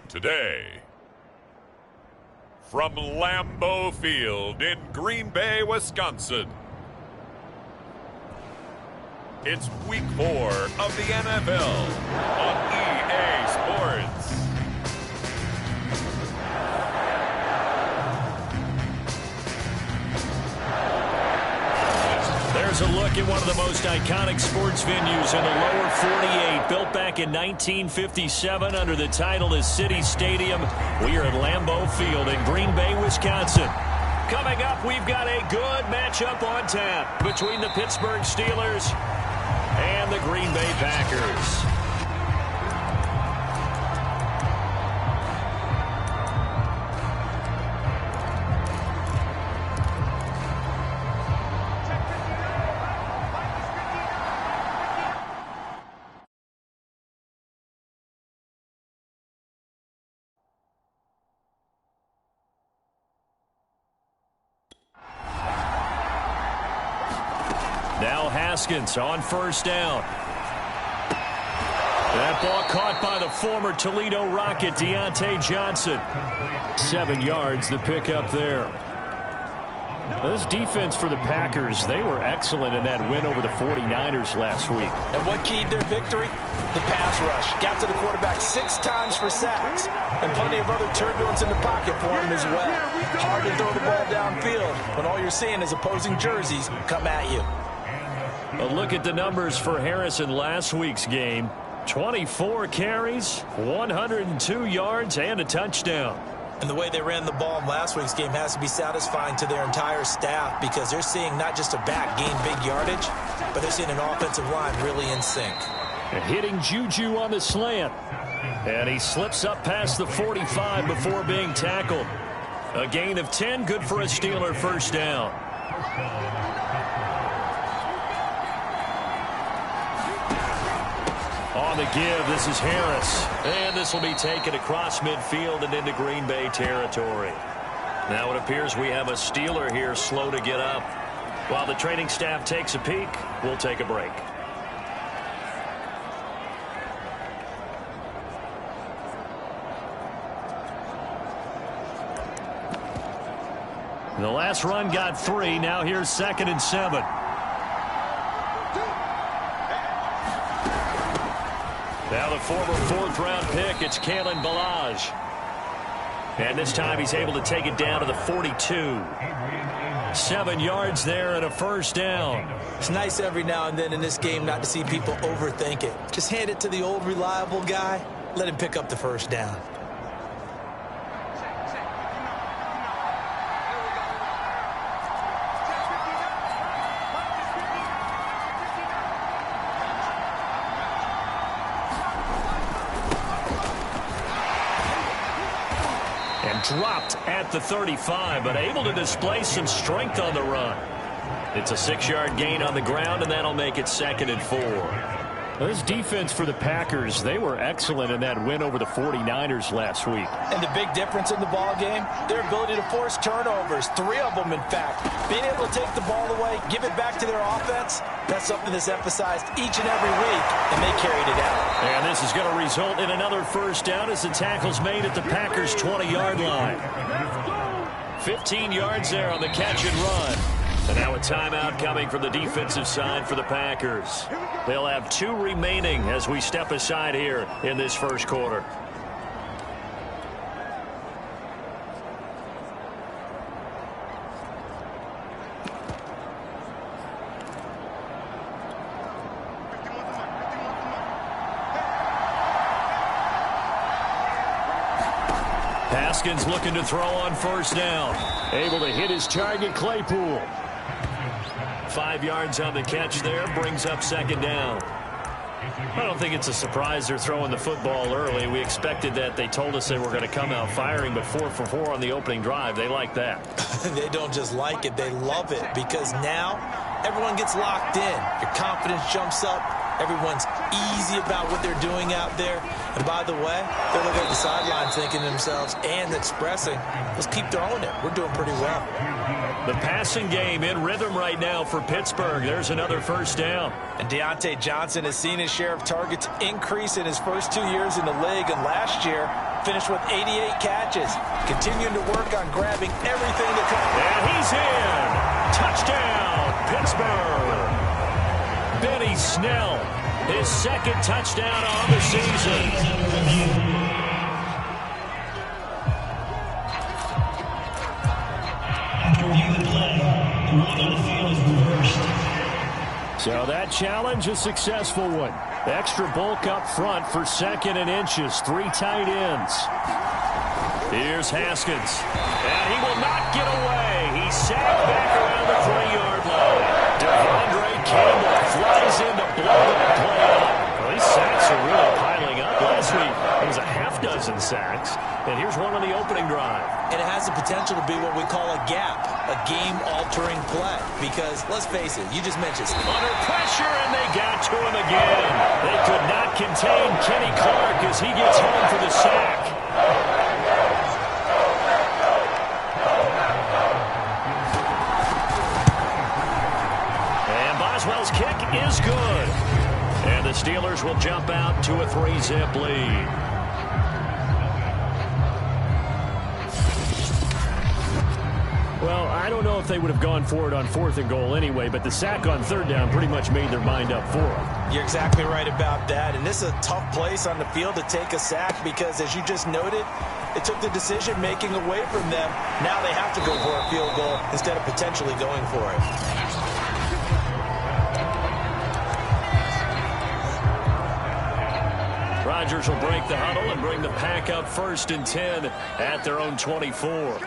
Today, from Lambeau Field in Green Bay, Wisconsin, it's Week 4 of the NFL on EA Sports. There's a look at one of the most iconic sports venues in the lower 48, built back in 1957 under the title of City Stadium. We are at Lambeau Field in Green Bay, Wisconsin. Coming up, we've got a good matchup on tap between the Pittsburgh Steelers and the Green Bay Packers. Now Haskins on first down. That ball caught by the former Toledo Rocket, Deontay Johnson. 7 yards, the pickup there. This defense for the Packers, they were excellent in that win over the 49ers last week. And what keyed their victory? The pass rush. Got to the quarterback 6 times for sacks. And plenty of other turbulence in the pocket for him as well. Hard to throw the ball downfield when all you're seeing is opposing jerseys come at you. A look at the numbers for Harrison last week's game. 24 carries, 102 yards, and a touchdown. And the way they ran the ball in last week's game has to be satisfying to their entire staff because they're seeing not just a back gain big yardage, but they're seeing an offensive line really in sync. And hitting Juju on the slant. And he slips up past the 45 before being tackled. A gain of 10, good for a Steeler first down. On the give, this is Harris. And this will be taken across midfield and into Green Bay territory. Now it appears we have a Steeler here slow to get up. While the training staff takes a peek, we'll take a break. The last run got 3. Now here's 2nd and 7. Now the former 4th-round pick, it's Kalen Ballage. And this time he's able to take it down to the 42. 7 yards there and a first down. It's nice every now and then in this game not to see people overthink it. Just hand it to the old reliable guy. Let him pick up the first down. Dropped at the 35, but able to display some strength on the run. It's a 6-yard gain on the ground, and that'll make it 2nd and 4. This defense for the Packers, they were excellent in that win over the 49ers last week. And the big difference in the ball game, their ability to force turnovers, 3 of them in fact. Being able to take the ball away, give it back to their offense, that's something that's emphasized each and every week, and they carried it out. And this is going to result in another first down as the tackle's made at the Packers' 20-yard line. 15 yards there on the catch and run. And now a timeout coming from the defensive side for the Packers. They'll have 2 remaining as we step aside here in this first quarter. Haskins looking to throw on first down. Able to hit his target, Claypool. 5 yards on the catch there, brings up 2nd down. I don't think it's a surprise they're throwing the football early. We expected that. They told us they were going to come out firing, but 4 for 4 on the opening drive. They like that. They don't just like it, they love it, because now everyone gets locked in. Your confidence jumps up. Everyone's easy about what they're doing out there. And by the way, they're looking at the sidelines thinking to themselves and expressing, let's keep throwing it. We're doing pretty well. The passing game in rhythm right now for Pittsburgh. There's another first down. And Deontay Johnson has seen his share of targets increase in his first 2 years in the league. And last year, Finished with 88 catches. Continuing to work on grabbing everything that comes. And he's in. Touchdown, Pittsburgh. Benny Snell, his second touchdown on the season. So that challenge, a successful one. Extra bulk up front for second and inches. 3 tight ends. Here's Haskins. And he will not get away. He's sacked back around the 3-yard line. Devondre Campbell flies in to blow that play up. Well, these sacks are really piling up. Last week, it was a half-dozen sacks. And here's one on the opening drive. And it has the potential to be what we call a gap, a game-altering play. Because, let's face it, you just mentioned it. Under pressure, and they got to him again. They could not contain Kenny Clark as he gets home for the sack. And Boswell's kick is good. And the Steelers will jump out to a 3-zip lead. Well, I don't know if they would have gone for it on 4th and goal anyway, but the sack on 3rd down pretty much made their mind up for them. You're exactly right about that, and this is a tough place on the field to take a sack because, as you just noted, it took the decision-making away from them. Now they have to go for a field goal instead of potentially going for it. Rodgers will break the huddle and bring the pack up 1st and 10 at their own 24.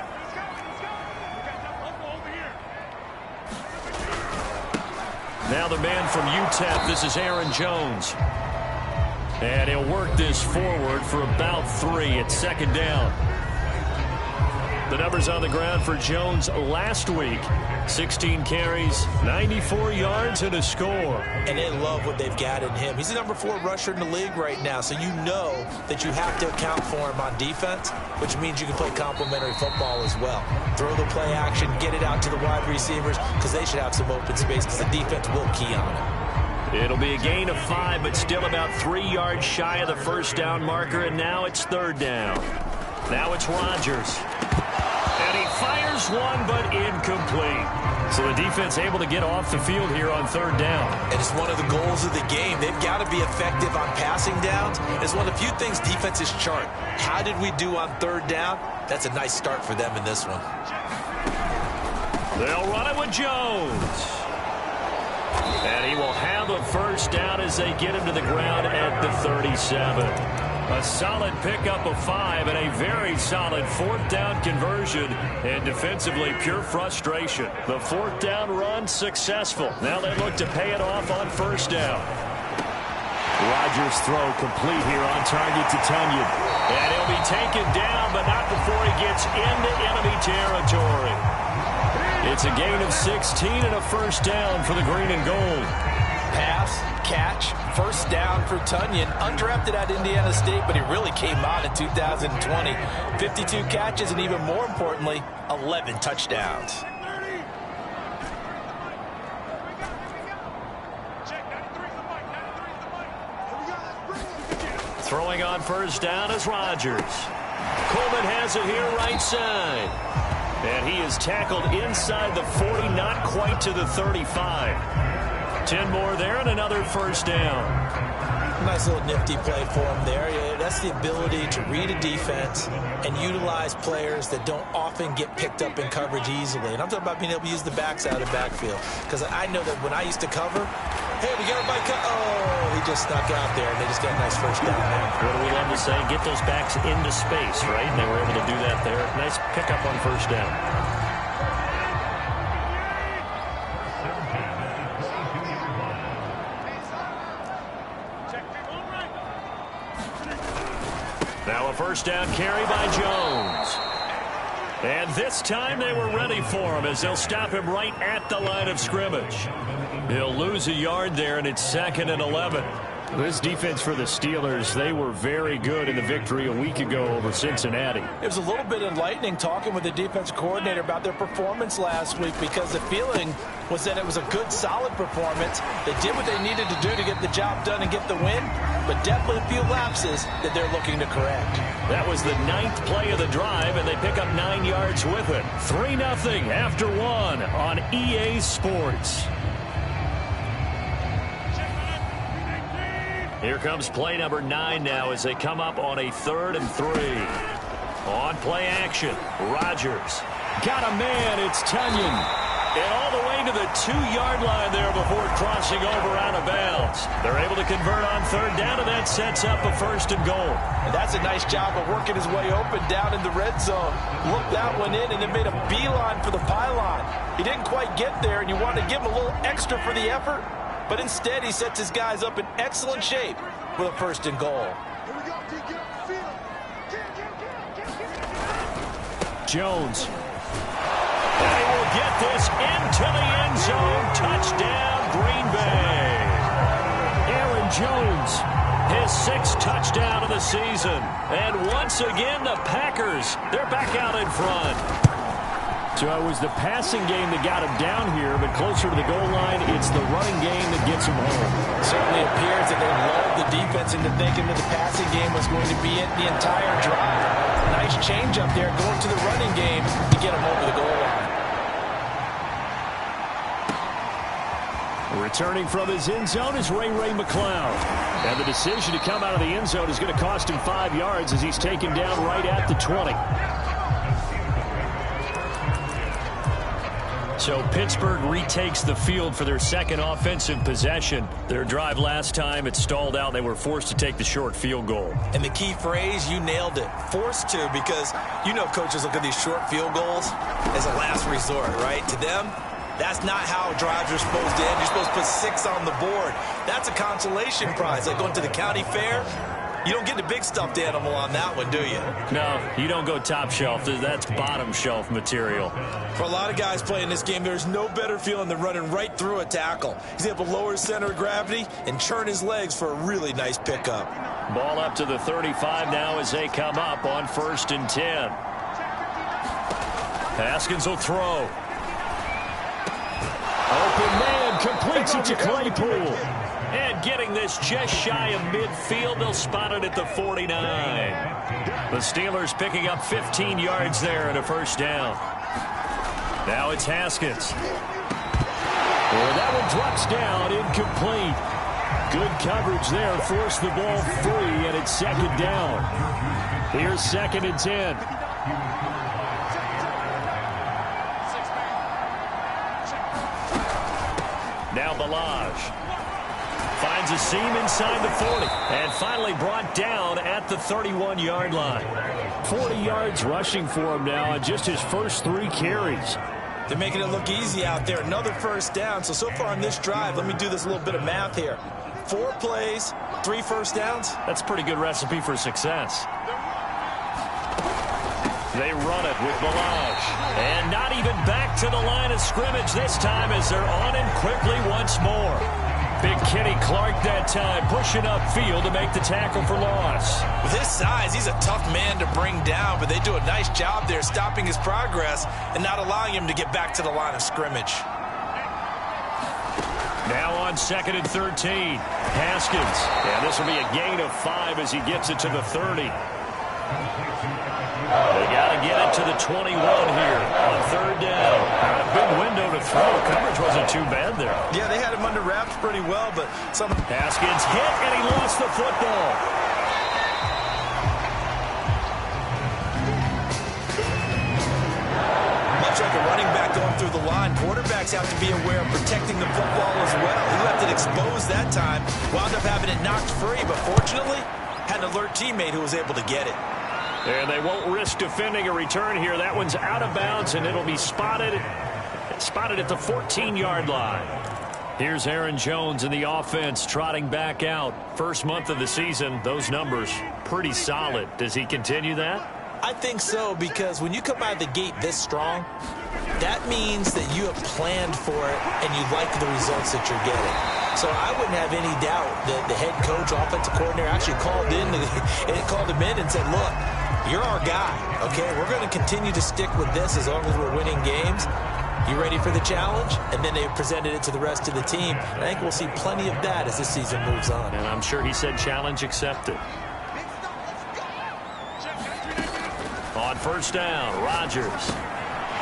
Now the man from UTEP, this is Aaron Jones. And he'll work this forward for about 3 at 2nd down. The numbers on the ground for Jones last week. 16 carries, 94 yards, and a score. And they love what they've got in him. He's the number 4 rusher in the league right now, so you know that you have to account for him on defense, which means you can play complementary football as well. Throw the play action, get it out to the wide receivers, because they should have some open space, because the defense will key on it. It'll be a gain of 5, but still about 3 yards shy of the 1st down marker, and now it's 3rd down. Now it's Rodgers. And he fires one, but incomplete. So the defense able to get off the field here on 3rd down. And it's one of the goals of the game. They've got to be effective on passing downs. It's one of the few things defenses chart. How did we do on 3rd down? That's a nice start for them in this one. They'll run it with Jones. And he will have a 1st down as they get him to the ground at the 37. A solid pickup of 5 and a very solid 4th down conversion. And defensively, pure frustration. The 4th down run successful. Now they look to pay it off on 1st down. Rodgers' throw complete here on target to Tunyon. And he'll be taken down, but not before he gets into enemy territory. It's a gain of 16 and a 1st down for the green and gold. Pass, catch, 1st down for Tunyon. Undrafted at Indiana State, but he really came on in 2020. 52 catches and, even more importantly, 11 touchdowns. Throwing on 1st down is Rodgers. Coleman has it here right side. And he is tackled inside the 40, not quite to the 35. 10 more there and another 1st down. Nice little nifty play for him there. Yeah, that's the ability to read a defense and utilize players that don't often get picked up in coverage easily. And I'm talking about being able to use the backs out of the backfield. Because I know that when I used to cover, hey, we got everybody oh, he just snuck out there, and they just got a nice 1st down there. What do we love to say? Get those backs into space, right? And they were able to do that there. Nice pickup on 1st down. Now a 1st down carry by Jones. And this time they were ready for him as they'll stop him right at the line of scrimmage. He'll lose a yard there, and it's 2nd and 11. This defense for the Steelers, they were very good in the victory a week ago over Cincinnati. It was a little bit enlightening talking with the defensive coordinator about their performance last week, because the feeling was that it was a good, solid performance. They did what they needed to do to get the job done and get the win, but definitely a few lapses that they're looking to correct. That was the 9th play of the drive, and they pick up 9 yards with it. 3-0 after 1 on EA Sports. Here comes play number 9 now as they come up on a 3rd and 3. On play action, Rodgers. Got a man, it's Tunyon. And all the way to the 2-yard line there before crossing over out of bounds. They're able to convert on 3rd down, and that sets up a 1st and goal. And that's a nice job of working his way open down in the red zone. Looked that one in and then made a beeline for the pylon. He didn't quite get there, and you wanted to give him a little extra for the effort. But instead, he sets his guys up in excellent shape for the 1st and goal. Jones. And he will get this into the end zone. Touchdown, Green Bay. Aaron Jones, his 6th touchdown of the season. And once again, the Packers, they're back out in front. So it was the passing game that got him down here, but closer to the goal line, it's the running game that gets him home. It certainly appears that they lulled the defense into thinking that the passing game was going to be it the entire drive. Nice change up there going to the running game to get him over the goal line. Returning from his end zone is Ray McCloud. And the decision to come out of the end zone is going to cost him 5 yards as he's taken down right at the 20. So Pittsburgh retakes the field for their 2nd offensive possession. Their drive last time, it stalled out. They were forced to take the short field goal. And the key phrase, you nailed it. Forced to, because you know coaches look at these short field goals as a last resort, right? To them, that's not how drives are supposed to end. You're supposed to put 6 on the board. That's a consolation prize. Like going to the county fair, you don't get the big stuffed animal on that one, do you? No, you don't go top shelf. That's bottom shelf material. For a lot of guys playing this game, there's no better feeling than running right through a tackle. He's able to lower his center of gravity and churn his legs for a really nice pickup. Ball up to the 35 now as they come up on 1st and 10. Haskins will throw. Open man completes it to Claypool. And getting this just shy of midfield, they'll spot it at the 49. The Steelers picking up 15 yards there and a 1st down. Now it's Haskins. Well, that one drops down, incomplete. Good coverage there, forced the ball free, and it's 2nd down. Here's 2nd and 10. Now Balaj. Finds a seam inside the 40. And finally brought down at the 31-yard line. 40 yards rushing for him now on just his first 3 carries. They're making it look easy out there. Another 1st down. So far on this drive, let me do this little bit of math here. 4 plays, 3 1st downs. That's a pretty good recipe for success. They run it with Balaj. And not even back to the line of scrimmage this time as they're on him quickly once more. Big Kenny Clark that time pushing upfield to make the tackle for loss. With his size, he's a tough man to bring down, but they do a nice job there stopping his progress and not allowing him to get back to the line of scrimmage. Now on 2nd and 13. Haskins. And this will be a gain of 5 as he gets it to the 30. They got to get it to the 21 here on 3rd down. A big window to throw. Coverage wasn't too bad there. Yeah, they had him under wraps pretty well, but some... Haskins hit, and he lost the football. Much like a running back going through the line, quarterbacks have to be aware of protecting the football as well. He left it exposed that time, wound up having it knocked free, but fortunately, had an alert teammate who was able to get it. And they won't risk defending a return here. That one's out of bounds, and it'll be spotted at the 14-yard line. Here's Aaron Jones in the offense trotting back out. First month of the season, those numbers pretty solid. Does he continue that? I think so, because when you come out of the gate this strong, that means that you have planned for it and you like the results that you're getting. So I wouldn't have any doubt that the head coach, offensive coordinator actually called him in and said, look, you're our guy, okay? We're going to continue to stick with this as long as we're winning games. You ready for the challenge? And then they presented it to the rest of the team. And I think we'll see plenty of that as this season moves on. And I'm sure he said challenge accepted. On first down, Rodgers.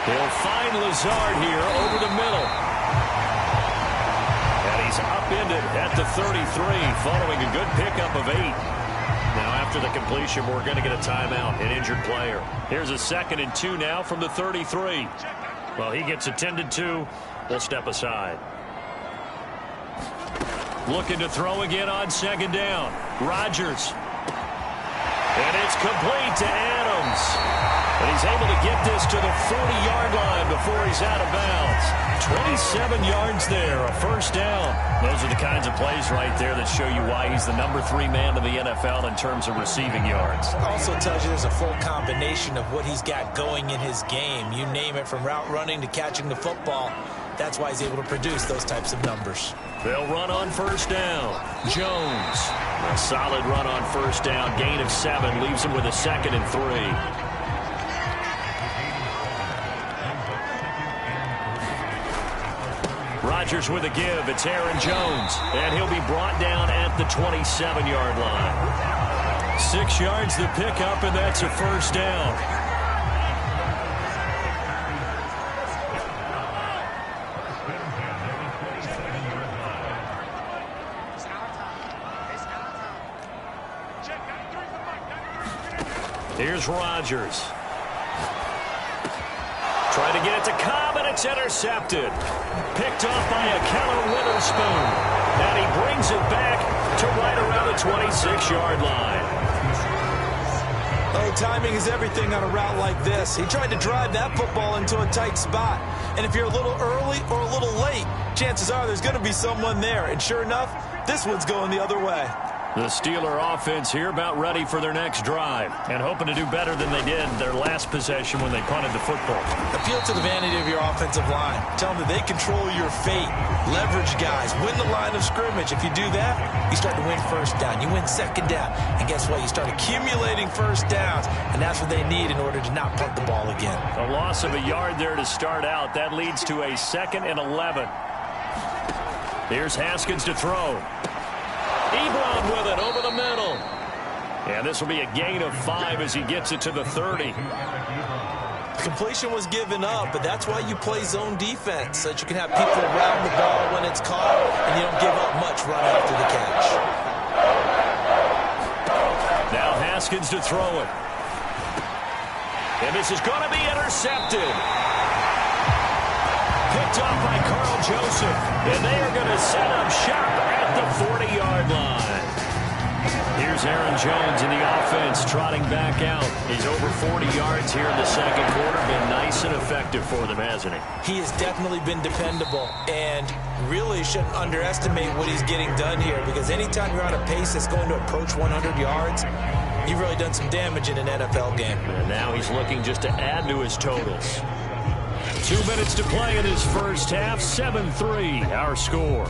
He'll find Lazard here over the middle. And he's upended at the 33 following a good pickup of 8. Now after the completion, we're going to get a timeout, an injured player. Here's a 2nd and 2 now from the 33. Well, he gets attended to. We'll step aside. Looking to throw again on 2nd down. Rodgers. And it's complete to Adams. And he's able to get this to the 40-yard line before he's out of bounds. 27 yards there, a first down. Those are the kinds of plays right there that show you why he's the number 3 man in the NFL in terms of receiving yards. Also tells you there's a full combination of what he's got going in his game. You name it, from route running to catching the football. That's why he's able to produce those types of numbers. They'll run on first down. Jones. A solid run on first down. Gain of 7 leaves him with a 2nd and 3. Rodgers with a give. It's Aaron Jones. And he'll be brought down at the 27-yard line. 6 yards the pickup, and that's a first down. Here's Rodgers. Trying to get it to Cobb, and it's intercepted. Picked off by a Keller Witherspoon. And he brings it back to right around the 26-yard line. Oh, timing is everything on a route like this. He tried to drive that football into a tight spot. And if you're a little early or a little late, chances are there's going to be someone there. And sure enough, this one's going the other way. The Steeler offense here about ready for their next drive and hoping to do better than they did their last possession when they punted the football. Appeal to the vanity of your offensive line. Tell them that they control your fate. Leverage guys. Win the line of scrimmage. If you do that, you start to win first down. You win 2nd down. And guess what? You start accumulating first downs. And that's what they need in order to not punt the ball again. A loss of a yard there to start out. That leads to a 2nd and 11. Here's Haskins to throw. Ebron with it over the middle. And this will be a gain of 5 as he gets it to the 30. The completion was given up, but that's why you play zone defense, so that you can have people around the ball when it's caught, and you don't give up much run after the catch. Now Haskins to throw it. And this is going to be intercepted. Picked off by Carl Joseph. And they are going to set up shop at the 40-yard line. Here's Aaron Jones in the offense trotting back out. He's over 40 yards here in the 2nd quarter. Been nice and effective for them, hasn't he? He has definitely been dependable, and really shouldn't underestimate what he's getting done here, because anytime you're on a pace that's going to approach 100 yards, you've really done some damage in an NFL game. And now he's looking just to add to his totals. 2 minutes to play in his first half. 7-3, our score.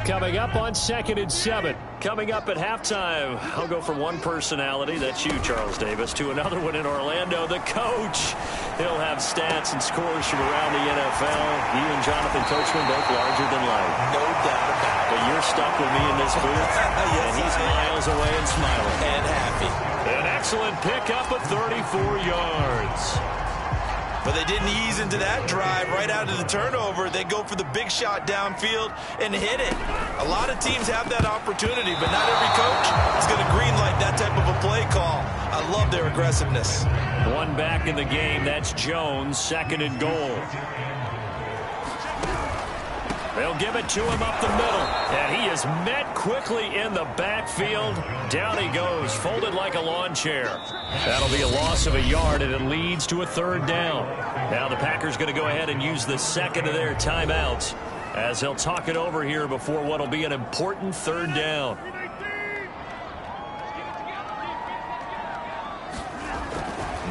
Coming up on 2nd and 7. Coming up at halftime, I'll go from one personality, that's you, Charles Davis, to another one in Orlando, the coach. He'll have stats and scores from around the NFL. You and Jonathan Coachman both larger than life. No doubt about it. But you're stuck with me in this booth, yes, and he's miles away and smiling. And happy. An excellent pickup of 34 yards. But they didn't ease into that drive right out of the turnover. They go for the big shot downfield and hit it. A lot of teams have that opportunity, but not every coach is going to greenlight that type of a play call. I love their aggressiveness. One back in the game. That's Jones, 2nd and goal. They'll give it to him up the middle. And he is met quickly in the backfield. Down he goes, folded like a lawn chair. That'll be a loss of a yard, and it leads to a 3rd down. Now the Packers going to go ahead and use the 2nd of their timeouts as he'll talk it over here before what will be an important 3rd down.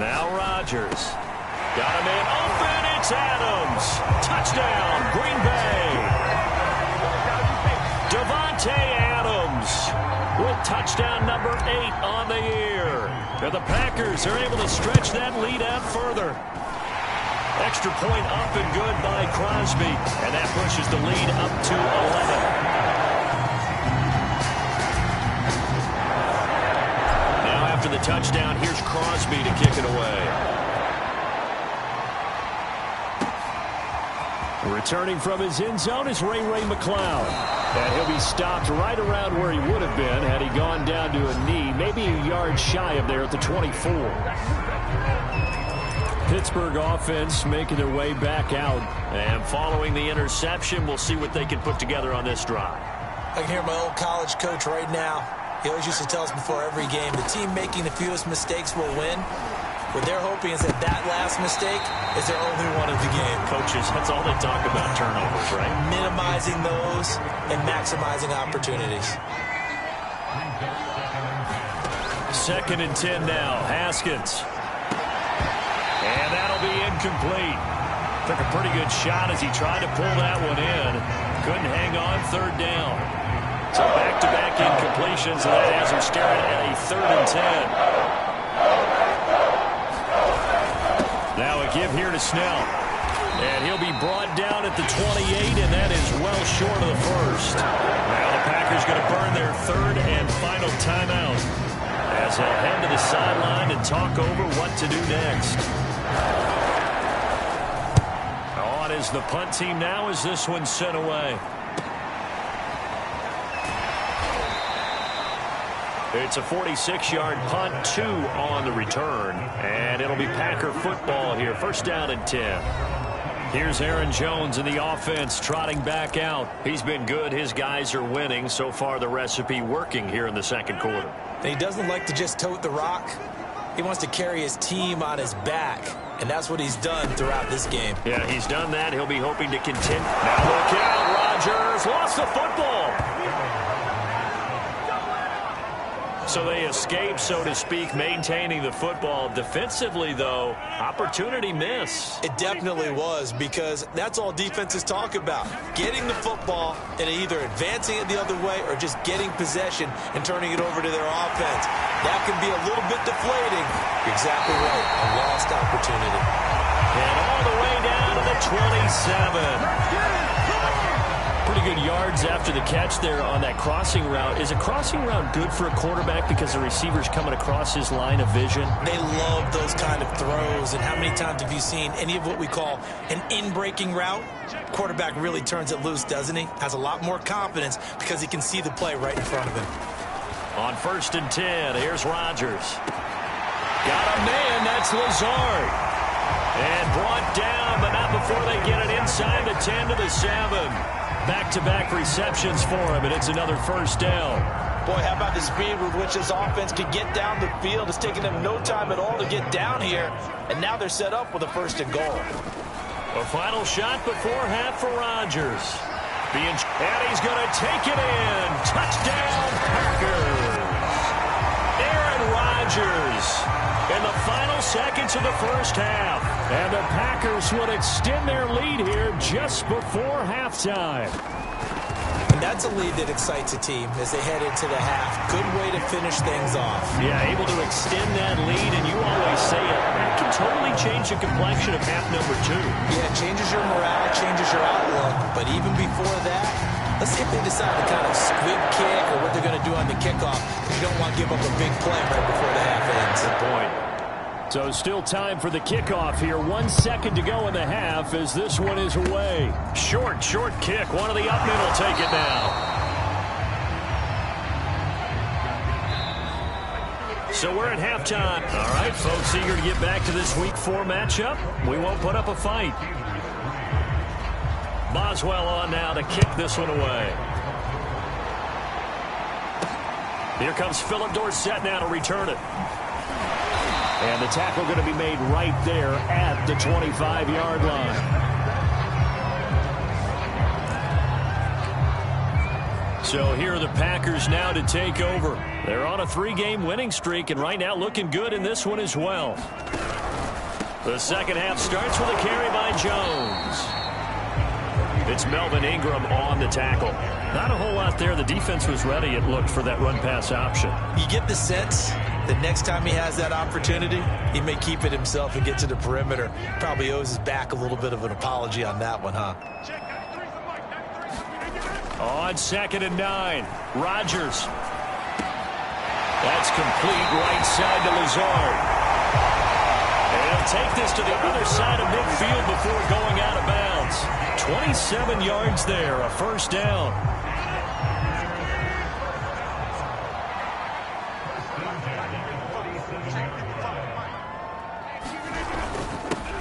Now Rodgers. Got him in open. It's Adams. Touchdown, Green Bay. Devontae Adams with touchdown number 8 on the year. And the Packers are able to stretch that lead out further. Extra point up and good by Crosby. And that pushes the lead up to 11. After the touchdown, here's Crosby to kick it away. Returning from his end zone is Ray McCloud. And he'll be stopped right around where he would have been had he gone down to a knee, maybe a yard shy of there at the 24. Pittsburgh offense making their way back out. And following the interception, we'll see what they can put together on this drive. I can hear my old college coach right now. He always used to tell us before every game, the team making the fewest mistakes will win. What they're hoping is that last mistake is their only one of the game. Coaches, that's all they talk about, turnovers, right? Minimizing those and maximizing opportunities. 2nd and 10 now. Haskins. And that'll be incomplete. Took a pretty good shot as he tried to pull that one in. Couldn't hang on 3rd down. So back-to-back incompletions, and that has him staring at a 3rd and 10. Now a give here to Snell. And he'll be brought down at the 28, and that is well short of the first. Now the Packers going to burn their 3rd and final timeout as they'll head to the sideline and talk over what to do next. On is the punt team now as this one's sent away. It's a 46-yard punt, 2 on the return, and it'll be Packer football here. 1st down and 10. Here's Aaron Jones in the offense trotting back out. He's been good. His guys are winning. So far, the recipe working here in the 2nd quarter. And he doesn't like to just tote the rock. He wants to carry his team on his back, and that's what he's done throughout this game. Yeah, he's done that. He'll be hoping to continue. Now look out, Rodgers lost the football. So they escape, so to speak, maintaining the football. Defensively, though, opportunity miss. It definitely was, because that's all defenses talk about. Getting the football and either advancing it the other way or just getting possession and turning it over to their offense. That can be a little bit deflating. You're exactly right. A lost opportunity. And all the way down to the 27. Pretty good yards after the catch there on that crossing route. Is a crossing route good for a quarterback because the receiver's coming across his line of vision? They love those kind of throws. And how many times have you seen any of what we call an in-breaking route? Quarterback really turns it loose, doesn't he? Has a lot more confidence because he can see the play right in front of him. On 1st and 10, here's Rodgers. Got a man, that's Lazard. And brought down, but not before they get it inside the 10 to the 7. Back-to-back receptions for him, and it's another 1st down. Boy, how about the speed with which this offense could get down the field? It's taken them no time at all to get down here, and now they're set up with a 1st and goal. A final shot before half for Rodgers. And he's going to take it in. Touchdown, Packers. Aaron Rodgers in the final seconds of the 1st half. And the Packers would extend their lead here just before halftime. And that's a lead that excites a team as they head into the half. Good way to finish things off. Yeah, able to extend that lead, and you always say it. That can totally change the complexion of half number 2. Yeah, it changes your morale, changes your outlook. But even before that, let's see if they decide to kind of squib kick or what they're going to do on the kickoff. You don't want to give up a big play right before the half ends. Good point. So still time for the kickoff here. 1 second to go in the half as this one is away. Short kick. One of the up men will take it now. So we're at halftime. All right, folks, eager to get back to this Week 4 matchup. We won't put up a fight. Boswell on now to kick this one away. Here comes Philip Dorsett now to return it. And the tackle going to be made right there at the 25-yard line. So here are the Packers now to take over. They're on a 3-game winning streak, and right now looking good in this one as well. The second half starts with a carry by Jones. It's Melvin Ingram on the tackle. Not a whole lot there. The defense was ready, it looked, for that run-pass option. You get the sense that next time he has that opportunity, he may keep it himself and get to the perimeter. Probably owes his back a little bit of an apology on that one, huh? On 2nd and 9, Rodgers. That's complete right side to Lazard. And he'll take this to the other side of midfield before going out of bounds. 27 yards there, a first down.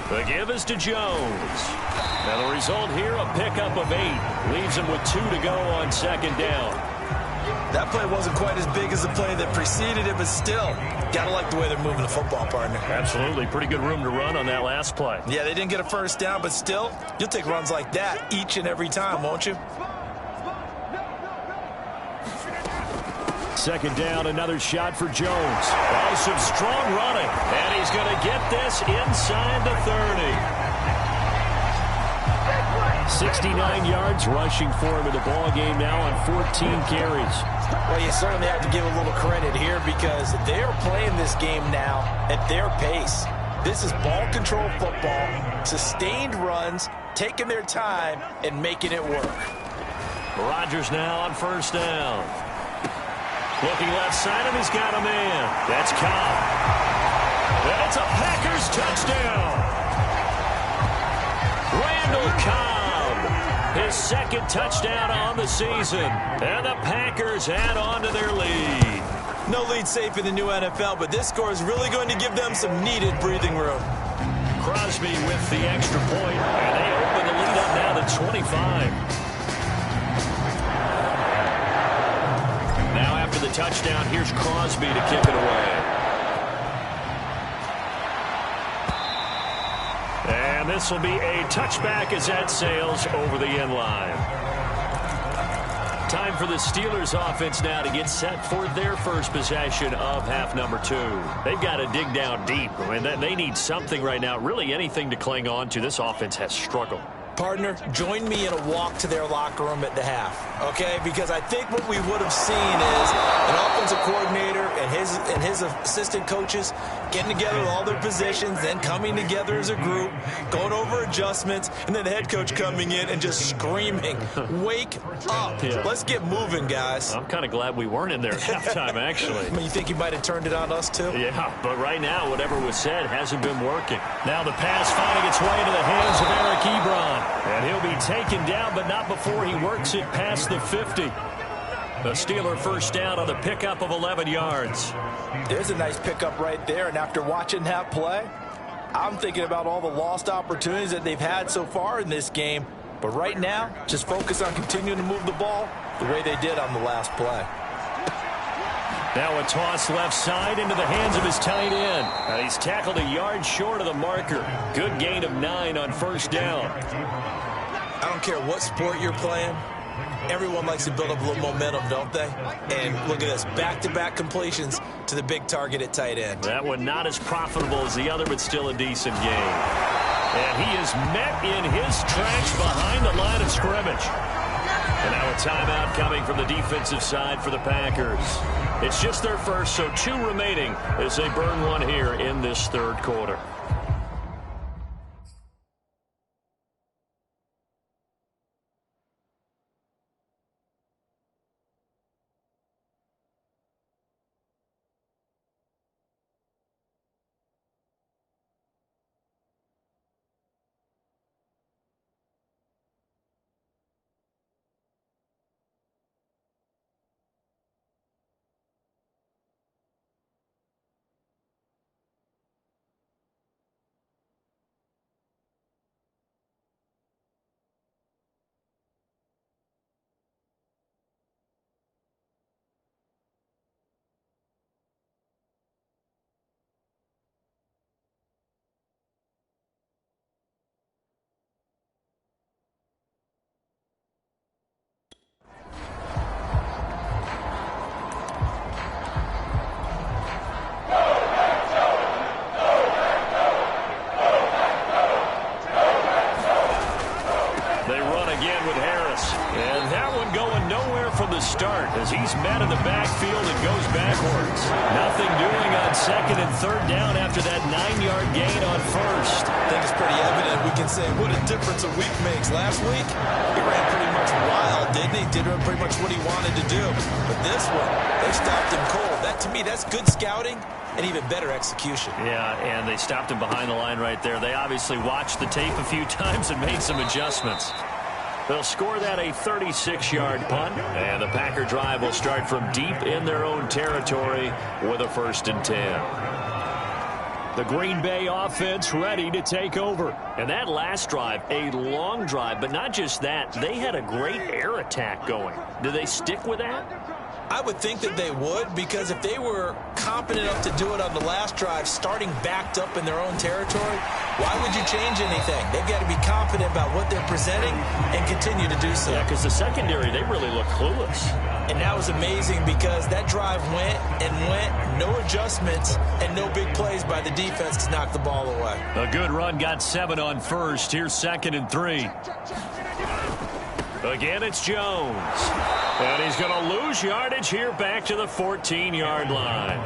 The give is to Jones. Now the result here, a pickup of 8. Leaves him with 2 to go on 2nd down. That play wasn't quite as big as the play that preceded it, but still, gotta like the way they're moving the football, partner. Absolutely. Pretty good room to run on that last play. Yeah, they didn't get a first down, but still, you'll take runs like that each and every time, won't you? 2nd down, another shot for Jones. Oh, some strong running. And he's going to get this inside the 30. 69 yards rushing for him in the ball game now on 14 carries. Well, you certainly have to give a little credit here because they're playing this game now at their pace. This is ball control football, sustained runs, taking their time and making it work. Rodgers now on 1st down. Looking left side of, he's got a man. That's Cobb. That's a Packers touchdown. Randall Cobb. His 2nd touchdown on the season. And the Packers add on to their lead. No lead safe in the new NFL, but this score is really going to give them some needed breathing room. Crosby with the extra point, and they open the lead up now to 25. Now after the touchdown, here's Crosby to kick it away. And this will be a touchback as that sails over the end line. Time for the Steelers offense now to get set for their first possession of half number 2. They've got to dig down deep. I mean, they need something right now, really anything to cling on to. This offense has struggled. Partner, join me in a walk to their locker room at the half, okay? Because I think what we would have seen is an offensive coordinator and his assistant coaches getting together with all their positions, then coming together as a group, going over adjustments, and then the head coach coming in and just screaming, wake up. Yeah. Let's get moving, guys. I'm kind of glad we weren't in there at halftime, actually. I mean, you think he might have turned it on us, too? Yeah, but right now, whatever was said hasn't been working. Now the pass finding its way into the hands of Eric Ebron. And he'll be taken down, but not before he works it past the 50. The Steeler first down on the pickup of 11 yards. There's a nice pickup right there, and after watching that play, I'm thinking about all the lost opportunities that they've had so far in this game. But right now, just focus on continuing to move the ball the way they did on the last play. Now a toss left side into the hands of his tight end. He's tackled a yard short of the marker. Good gain of 9 on first down. I don't care what sport you're playing. Everyone likes to build up a little momentum, don't they? And look at this, back-to-back completions to the big target at tight end. That one not as profitable as the other, but still a decent game. And he is met in his tracks behind the line of scrimmage. And now a timeout coming from the defensive side for the Packers. It's just their first, so 2 remaining as they burn one here in this 3rd quarter. second and third down after that 9-yard gain on first. I think it's pretty evident. We can say what a difference a week makes. Last week, he ran pretty much wild, didn't he? Did pretty much what he wanted to do. But this one, they stopped him cold. That, to me, that's good scouting and even better execution. Yeah, and they stopped him behind the line right there. They obviously watched the tape a few times and made some adjustments. They'll score that a 36-yard punt, and the Packer drive will start from deep in their own territory with a 1st and 10. The Green Bay offense ready to take over. And that last drive, a long drive, but not just that. They had a great air attack going. Do they stick with that? I would think that they would, because if they were competent enough to do it on the last drive, starting backed up in their own territory, why would you change anything? They've got to be confident about what they're presenting and continue to do so. Yeah, because the secondary, they really look clueless. And that was amazing because that drive went and went, no adjustments, and no big plays by the defense to knock the ball away. A good run, got 7 on first. Here's 2nd and 3. Again, it's Jones. And he's going to lose yardage here back to the 14-yard line.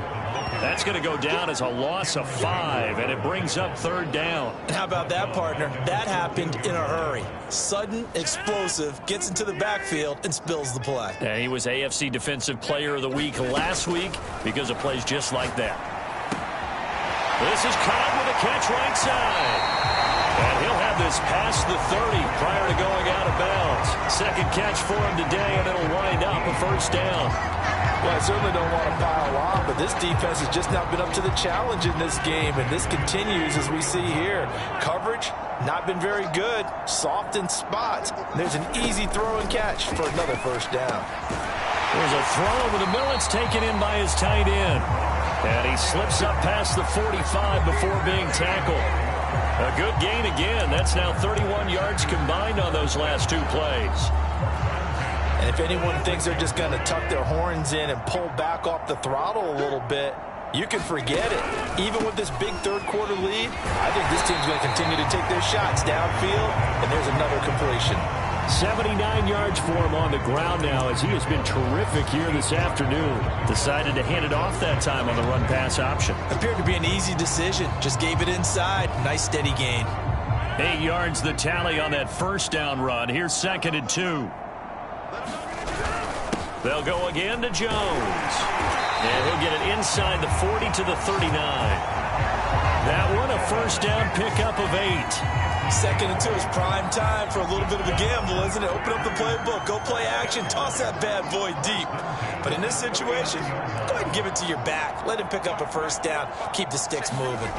That's going to go down as a loss of 5, and it brings up 3rd down. And how about that, partner? That happened in a hurry. Sudden, explosive, gets into the backfield, and spills the play. And he was AFC Defensive Player of the Week last week because of plays just like that. This is Cobb with a catch right side. And he'll have this past the 30 prior to going out of bounds. Second catch for him today, and it'll wind up a 1st down. Well, I certainly don't want to pile on, but this defense has just not been up to the challenge in this game, and this continues as we see here. Coverage, not been very good, soft in spots. There's an easy throw and catch for another 1st down. There's a throw over the middle. It's taken in by his tight end. And he slips up past the 45 before being tackled. A good gain again. That's now 31 yards combined on those last 2 plays. And if anyone thinks they're just going to tuck their horns in and pull back off the throttle a little bit, you can forget it. Even with this big 3rd quarter lead, I think this team's going to continue to take their shots downfield, and there's another completion. 79 yards for him on the ground now as he has been terrific here this afternoon. Decided to hand it off that time on the run-pass option. Appeared to be an easy decision. Just gave it inside. Nice steady gain. 8 yards the tally on that 1st down run. Here's 2nd and 2. They'll go again to Jones. And he'll get it inside the 40 to the 39. That one a 1st down pickup of 8. 2nd and 2 is prime time for a little bit of a gamble, isn't it? Open up the playbook, go play action, toss that bad boy deep. But in this situation, go ahead and give it to your back. Let him pick up a 1st down, keep the sticks moving.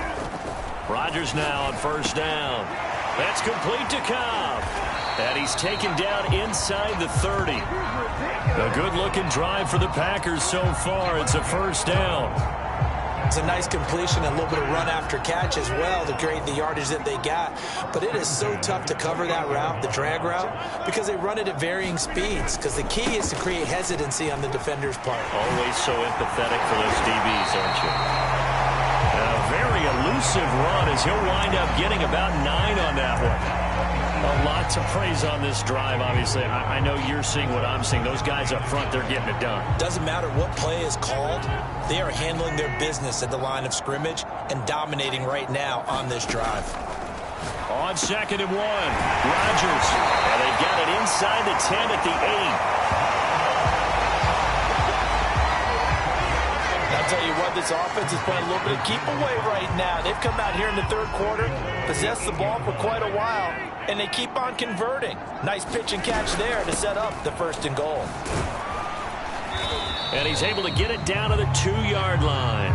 Rodgers now on 1st down. That's complete to Cobb. And he's taken down inside the 30. A good-looking drive for the Packers so far. It's a 1st down. It's a nice completion, a little bit of run after catch as well to create the yardage that they got. But it is so tough to cover that route, the drag route, because they run it at varying speeds. Because the key is to create hesitancy on the defender's part. Always so empathetic for those DBs, aren't you? A very elusive run as he'll wind up getting about 9 on that one. A lot to praise on this drive, obviously. I know you're seeing what I'm seeing. Those guys up front, they're getting it done. Doesn't matter what play is called. They are handling their business at the line of scrimmage and dominating right now on this drive. On 2nd and 1, Rodgers. And they've got it inside the 10 at the 8. I'll tell you what, this offense is playing a little bit of keep away right now. They've come out here in the 3rd quarter, possessed the ball for quite a while, and they keep on converting. Nice pitch and catch there to set up the 1st and goal. And he's able to get it down to the 2-yard line.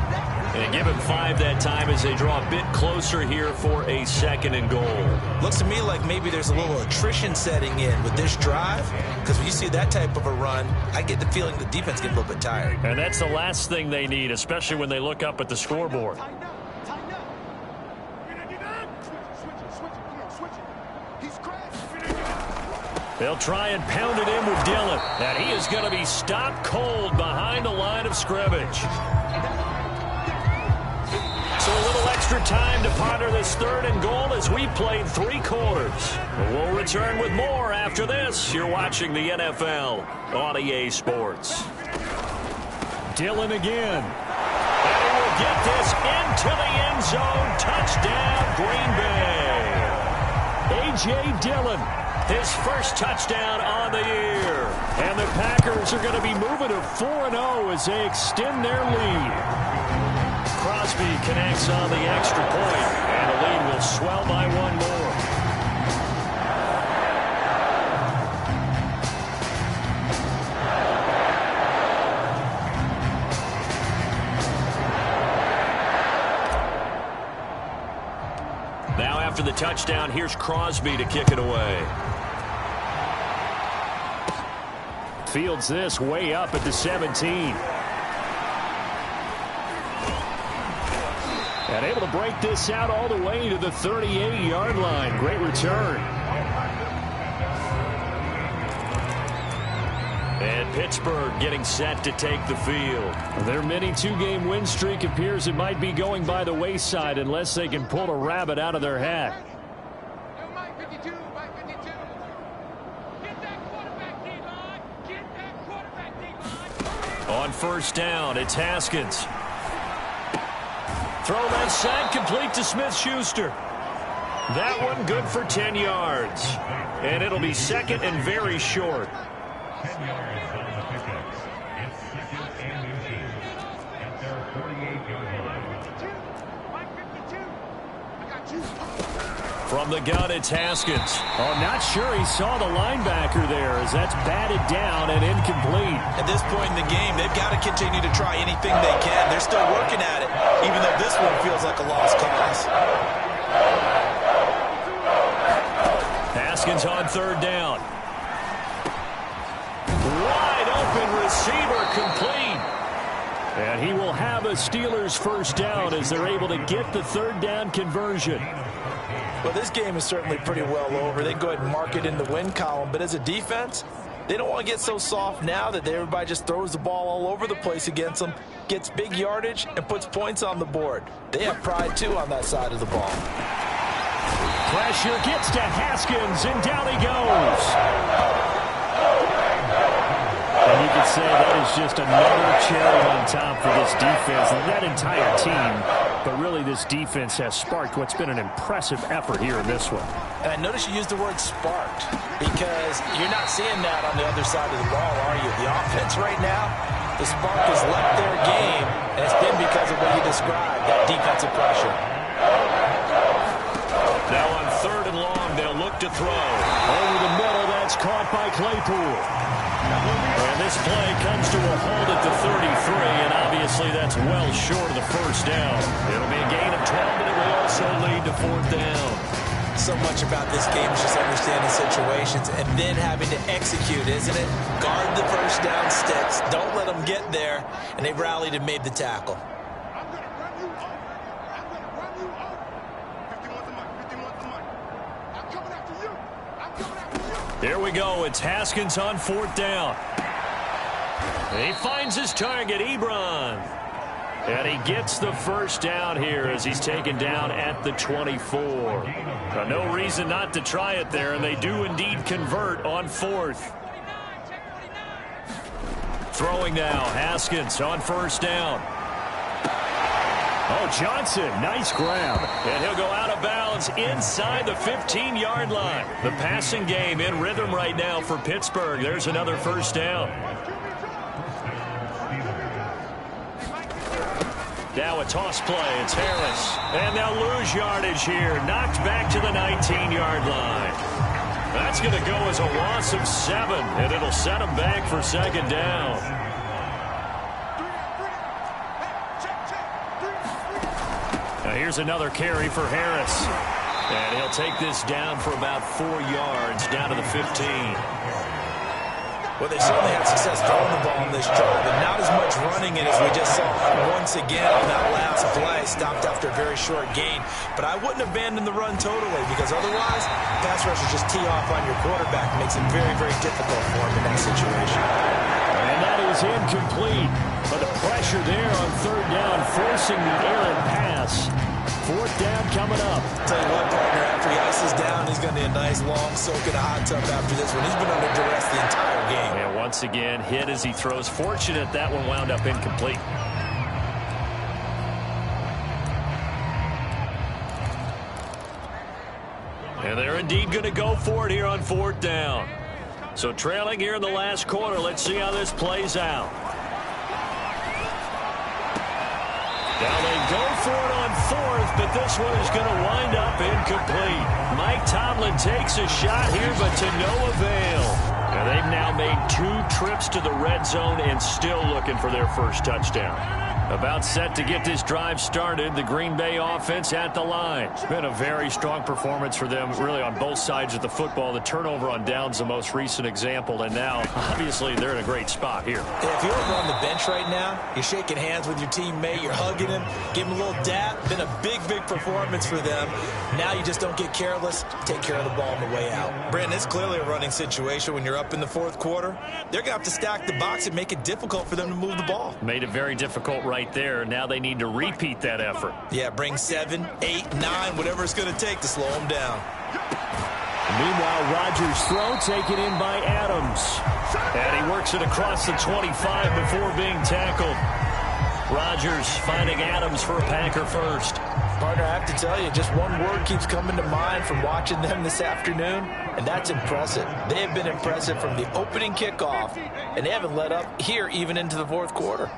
And give him 5 that time as they draw a bit closer here for a 2nd and goal. Looks to me like maybe there's a little attrition setting in with this drive, because when you see that type of a run, I get the feeling the defense gets a little bit tired. And that's the last thing they need, especially when they look up at the scoreboard. They'll try and pound it in with Dillon. And he is going to be stopped cold behind the line of scrimmage. So a little extra time to ponder this 3rd and goal as we played 3 quarters. We'll return with more after this. You're watching the NFL on EA Sports. Dillon again. And he will get this. into the end zone. Touchdown, Green Bay. A.J. Dillon, his first touchdown on the year. And the Packers are going to be moving to 4-0 as they extend their lead. Crosby connects on the extra point, and the lead will swell by one more. Now after the touchdown, here's Crosby to kick it away. Fields this way up at the 17. And able to break this out all the way to the 38-yard line. Great return. And Pittsburgh getting set to take the field. Their mini two-game win streak appears it might be going by the wayside unless they can pull a rabbit out of their hat. On first down, it's Haskins. Throw left side, complete to Smith-Schuster. That one good for 10 yards. And it'll be second and very short. 10 yards on the pickup. It's second and inches at their 48-yard line. From the gun, it's Haskins. Oh, not sure he saw the linebacker there as that's batted down and incomplete. At this point in the game, they've got to continue to try anything they can. They're still working at it, even though this one feels like a lost cause. Haskins on third down. Wide open receiver complete. And he will have a Steelers first down as they're able to get the third down conversion. Well, this game is certainly pretty well over. They can go ahead and mark it in the win column. But as a defense, they don't want to get so soft now that everybody just throws the ball all over the place against them, gets big yardage, and puts points on the board. They have pride, too, on that side of the ball. Pressure gets to Haskins, and down he goes. And you could say that is just another cherry on top for this defense and that entire team. But really, this defense has sparked what's been an impressive effort here in this one. And I notice you used the word sparked because you're not seeing that on the other side of the ball, are you? The offense right now, the spark has left their game, and it's been because of what you described, that defensive pressure. Now on third and long, they'll look to throw. Over the middle, that's caught by Claypool. And this play comes to a halt at the 33, and obviously that's well short of the first down. It'll be a gain of 12, but it will also lead to fourth down. So much about this game is just understanding situations and then having to execute, isn't it? Guard the first down sticks. Don't let them get there, and they rallied and made the tackle. Here we go. It's Haskins on fourth down. He finds his target, Ebron. And he gets the first down here as he's taken down at the 24. No reason not to try it there, and they do indeed convert on fourth. Throwing now, Haskins on first down. Oh, Johnson, nice grab. And he'll go out of bounds inside the 15-yard line. The passing game in rhythm right now for Pittsburgh. There's another first down. Now a toss play. It's Harris. And they'll lose yardage here. Knocked back to the 19-yard line. That's going to go as a loss of 7, and it'll set them back for second down. Here's another carry for Harris. And he'll take this down for about 4 yards, down to the 15. Well, they certainly had success throwing the ball in this drive, and not as much running it as we just saw once again on that last play. Stopped after a very short gain. But I wouldn't abandon the run totally, because otherwise, pass rushers just tee off on your quarterback. Makes it very, very difficult for him in that situation. And that is incomplete. But the pressure there on third down, forcing the errant pass. Fourth down coming up. Tell you what, partner, after he ices down, he's going to need a nice long soak in a hot tub after this one. He's been under duress the entire game. And once again, hit as he throws. Fortunate that one wound up incomplete. And they're indeed going to go for it here on 4th down. So trailing here in the last quarter. Let's see how this plays out. Now they go for it on 4th, but this one is going to wind up incomplete. Mike Tomlin takes a shot here, but to no avail. And they've now made 2 trips to the red zone and still looking for their first touchdown. About set to get this drive started. The Green Bay offense at the line. It's been a very strong performance for them, really, on both sides of the football. The turnover on downs, the most recent example. And now, obviously, they're in a great spot here. Yeah, if you're over on the bench right now, you're shaking hands with your teammate, you're hugging him, give him a little dap. Been a big, big performance for them. Now you just don't get careless. Take care of the ball on the way out. Brandon, it's clearly a running situation when you're up in the 4th quarter. They're going to have to stack the box and make it difficult for them to move the ball. Made it very difficult right there. Now they need to repeat that effort. Yeah, bring 7, 8, 9, whatever it's going to take to slow them down. Meanwhile, Rodgers' throw taken in by Adams. And he works it across the 25 before being tackled. Rodgers finding Adams for a Packer first. Partner, I have to tell you, just one word keeps coming to mind from watching them this afternoon, and that's impressive. They have been impressive from the opening kickoff, and they haven't let up here even into the 4th quarter.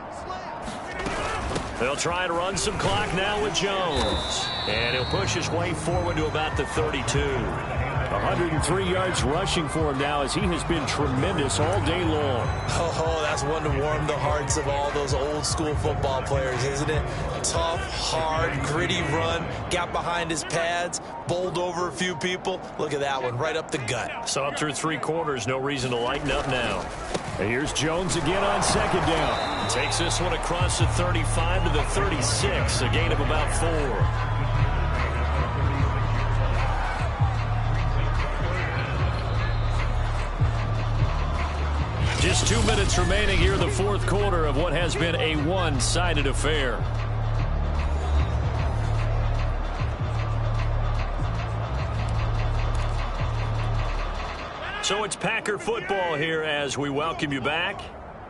They'll try and run some clock now with Jones. And he'll push his way forward to about the 32. 103 yards rushing for him now as he has been tremendous all day long. Oh, that's one to warm the hearts of all those old school football players, isn't it? Tough, hard, gritty run. Got behind his pads, bowled over a few people. Look at that one, right up the gut. So up through 3 quarters, no reason to lighten up now. And here's Jones again on 2nd down. Takes this one across the 35 to the 36, a gain of about 4. Just 2 minutes remaining here in the 4th quarter of what has been a one-sided affair. So it's Packer football here as we welcome you back.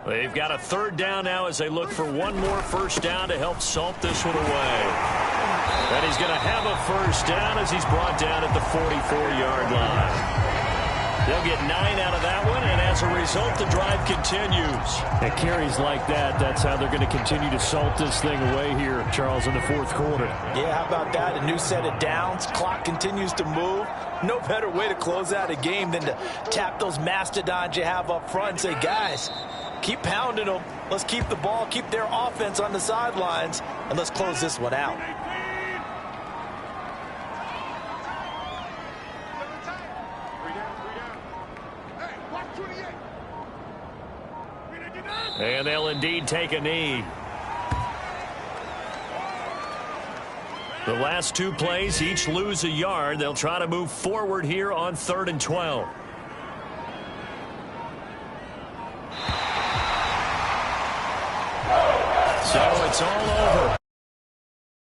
They've got a 3rd down now as they look for one more first down to help salt this one away. And he's going to have a first down as he's brought down at the 44-yard line. They'll get 9 out of that one, and as a result, the drive continues. And carries like that, that's how they're going to continue to salt this thing away here, Charles, in the 4th quarter. Yeah, how about that? A new set of downs. Clock continues to move. No better way to close out a game than to tap those mastodons you have up front and say, guys, keep pounding them. Let's keep the ball, keep their offense on the sidelines, and let's close this one out. And they'll indeed take a knee. The last 2 plays, each lose a yard. They'll try to move forward here on 3rd and 12. So it's all over.